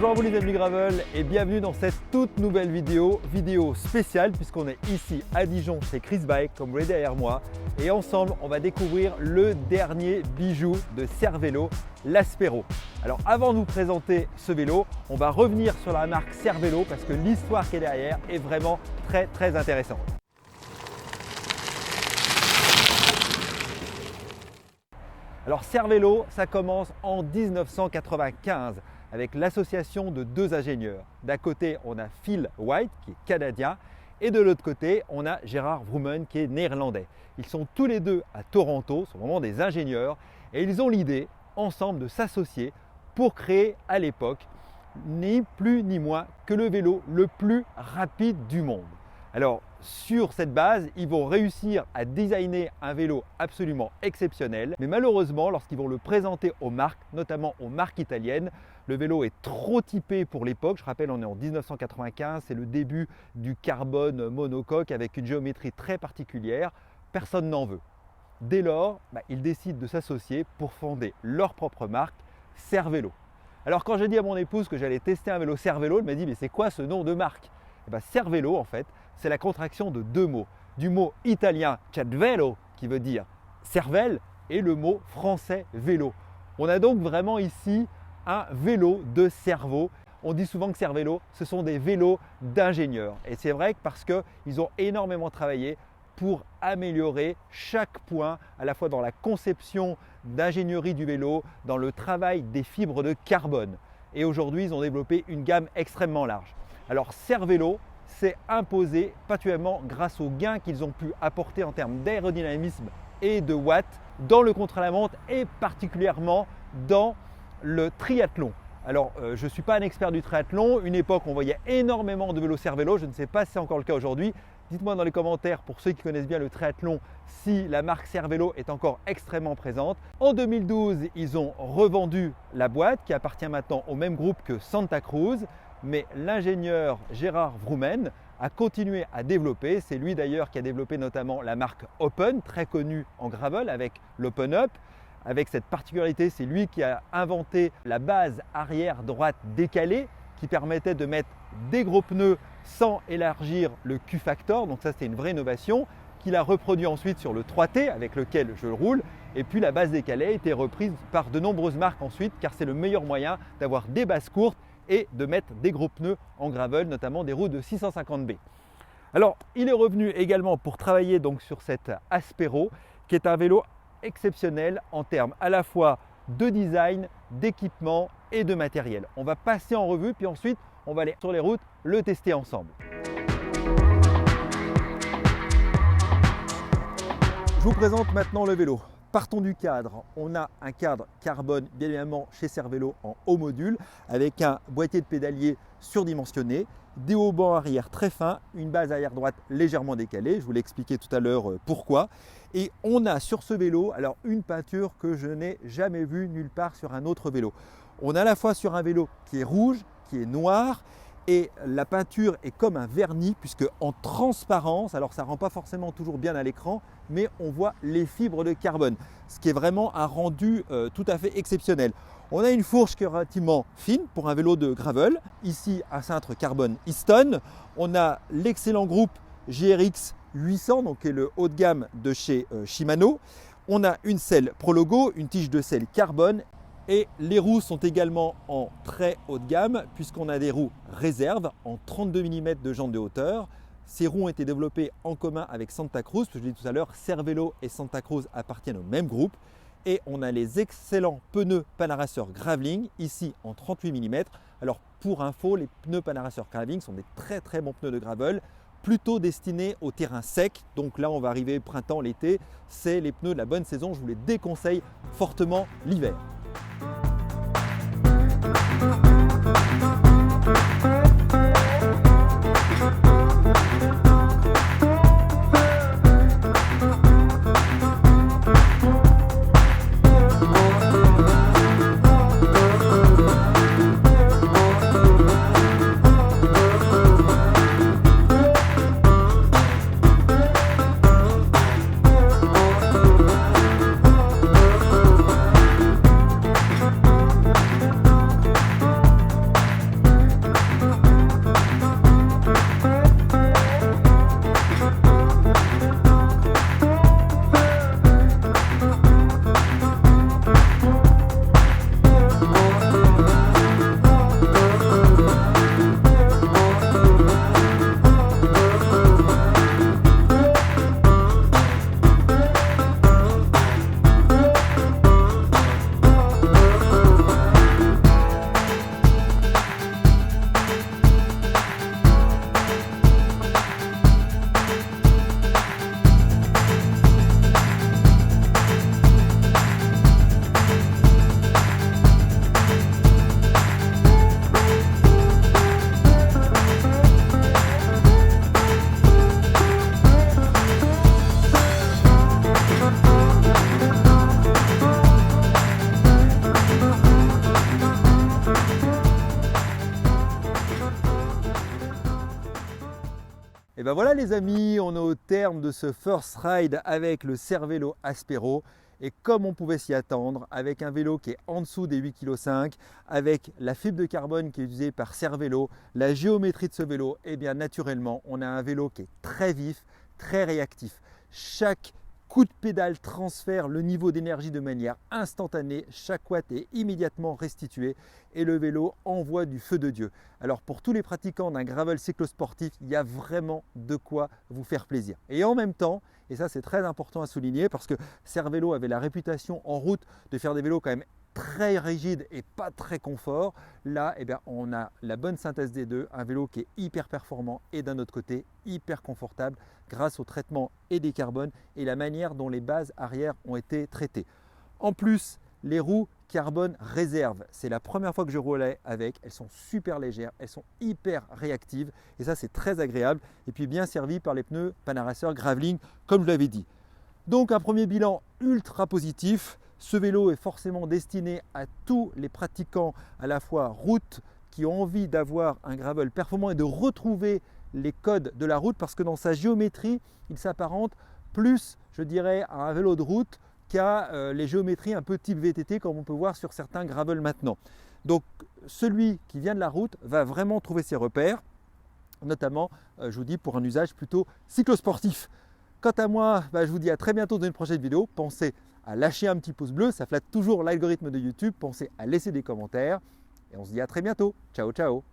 Bonjour à vous les amis Gravel et bienvenue dans cette toute nouvelle vidéo spéciale puisqu'on est ici à Dijon chez Chris Bike comme vous voyez derrière moi et ensemble on va découvrir le dernier bijou de Cervélo, l'Aspero. Alors avant de vous présenter ce vélo, on va revenir sur la marque Cervélo parce que l'histoire qui est derrière est vraiment très intéressante. Alors Cervélo, ça commence en 1995 avec l'association de deux ingénieurs. D'un côté, on a Phil White qui est canadien et de l'autre côté, on a Gerard Vroomen qui est néerlandais. Ils sont tous les deux à Toronto, sont vraiment des ingénieurs et ils ont l'idée ensemble de s'associer pour créer à l'époque ni plus ni moins que le vélo le plus rapide du monde. Alors sur cette base, ils vont réussir à designer un vélo absolument exceptionnel, mais malheureusement lorsqu'ils vont le présenter aux marques, notamment aux marques italiennes, le vélo est trop typé pour l'époque. Je rappelle, on est en 1995, c'est le début du carbone monocoque avec une géométrie très particulière. Personne n'en veut. Dès lors, ils décident de s'associer pour fonder leur propre marque, Cervélo. Alors quand j'ai dit à mon épouse que j'allais tester un vélo Cervélo, elle m'a dit mais c'est quoi ce nom de marque? Cervélo en fait, c'est la contraction de deux mots. Du mot italien cervello qui veut dire cervelle et le mot français vélo. On a donc vraiment ici un vélo de cerveau. On dit souvent que Cervélo, ce sont des vélos d'ingénieurs. Et c'est vrai que parce qu'ils ont énormément travaillé pour améliorer chaque point, à la fois dans la conception d'ingénierie du vélo, dans le travail des fibres de carbone. Et aujourd'hui, ils ont développé une gamme extrêmement large. Alors Cervélo s'est imposé particulièrement grâce aux gains qu'ils ont pu apporter en termes d'aérodynamisme et de watts dans le contre-la-montre et particulièrement dans le triathlon. Alors je ne suis pas un expert du triathlon, une époque on voyait énormément de vélos Cervélo, je ne sais pas si c'est encore le cas aujourd'hui. Dites-moi dans les commentaires pour ceux qui connaissent bien le triathlon si la marque Cervélo est encore extrêmement présente. En 2012, ils ont revendu la boîte qui appartient maintenant au même groupe que Santa Cruz. Mais l'ingénieur Gerard Vroomen a continué à développer. C'est lui d'ailleurs qui a développé notamment la marque Open, très connue en gravel avec l'Open Up. Avec cette particularité, c'est lui qui a inventé la base arrière droite décalée qui permettait de mettre des gros pneus sans élargir le Q-Factor. Donc ça, c'était une vraie innovation qu'il a reproduit ensuite sur le 3T avec lequel je le roule. Et puis la base décalée a été reprise par de nombreuses marques ensuite car c'est le meilleur moyen d'avoir des bases courtes et de mettre des gros pneus en gravel, notamment des roues de 650B. Alors, il est revenu également pour travailler donc sur cette Aspero, qui est un vélo exceptionnel en termes à la fois de design, d'équipement et de matériel. On va passer en revue, puis ensuite, on va aller sur les routes le tester ensemble. Je vous présente maintenant le vélo. Partons du cadre, on a un cadre carbone bien évidemment chez Cervélo en haut module avec un boîtier de pédalier surdimensionné, des haubans arrière très fins, une base arrière droite légèrement décalée, je vous l'ai expliqué tout à l'heure pourquoi. Et on a sur ce vélo alors une peinture que je n'ai jamais vue nulle part sur un autre vélo. On a à la fois sur un vélo qui est rouge, qui est noir, et la peinture est comme un vernis puisque en transparence, alors ça ne rend pas forcément toujours bien à l'écran, mais on voit les fibres de carbone, ce qui est vraiment un rendu tout à fait exceptionnel. On a une fourche qui est relativement fine pour un vélo de gravel, ici un cintre carbone Easton. On a l'excellent groupe GRX 800, donc qui est le haut de gamme de chez Shimano. On a une selle Prologo, une tige de selle carbone. Et les roues sont également en très haut de gamme puisqu'on a des roues réserve en 32 mm de jante de hauteur. Ces roues ont été développées en commun avec Santa Cruz, parce que je l'ai dit tout à l'heure, Cervélo et Santa Cruz appartiennent au même groupe. Et on a les excellents pneus Panaracer Graveling, ici en 38 mm. Alors pour info, les pneus Panaracer Graveling sont des très bons pneus de gravel, plutôt destinés au terrain sec. Donc là, on va arriver printemps, l'été, c'est les pneus de la bonne saison. Je vous les déconseille fortement l'hiver. Et ben voilà les amis, on est au terme de ce first ride avec le Cervélo Aspero. Et comme on pouvait s'y attendre, avec un vélo qui est en dessous des 8,5 kg, avec la fibre de carbone qui est utilisée par Cervélo, la géométrie de ce vélo, et bien naturellement, on a un vélo qui est très vif, très réactif. Chaque coup de pédale transfère le niveau d'énergie de manière instantanée, chaque watt est immédiatement restitué et le vélo envoie du feu de Dieu. Alors pour tous les pratiquants d'un gravel cyclosportif, il y a vraiment de quoi vous faire plaisir. Et en même temps, et ça c'est très important à souligner parce que Cervélo avait la réputation en route de faire des vélos quand même très rigides et pas très confort. Là, eh bien, on a la bonne synthèse des deux, un vélo qui est hyper performant et d'un autre côté hyper confortable grâce au traitement et des carbones et la manière dont les bases arrière ont été traitées. En plus, les roues carbone réserve, c'est la première fois que je roulais avec, elles sont super légères, elles sont hyper réactives et ça c'est très agréable et puis bien servi par les pneus Panaracer Gravelink comme je l'avais dit. Donc un premier bilan ultra positif. Ce vélo est forcément destiné à tous les pratiquants à la fois route qui ont envie d'avoir un gravel performant et de retrouver les codes de la route parce que dans sa géométrie, il s'apparente plus, je dirais, à un vélo de route qu'à les géométries un peu type VTT comme on peut voir sur certains gravels maintenant. Donc celui qui vient de la route va vraiment trouver ses repères, notamment, je vous dis, pour un usage plutôt cyclosportif. Quant à moi, je vous dis à très bientôt dans une prochaine vidéo. Pensez à lâcher un petit pouce bleu, ça flatte toujours l'algorithme de YouTube. Pensez à laisser des commentaires et on se dit à très bientôt. Ciao, ciao.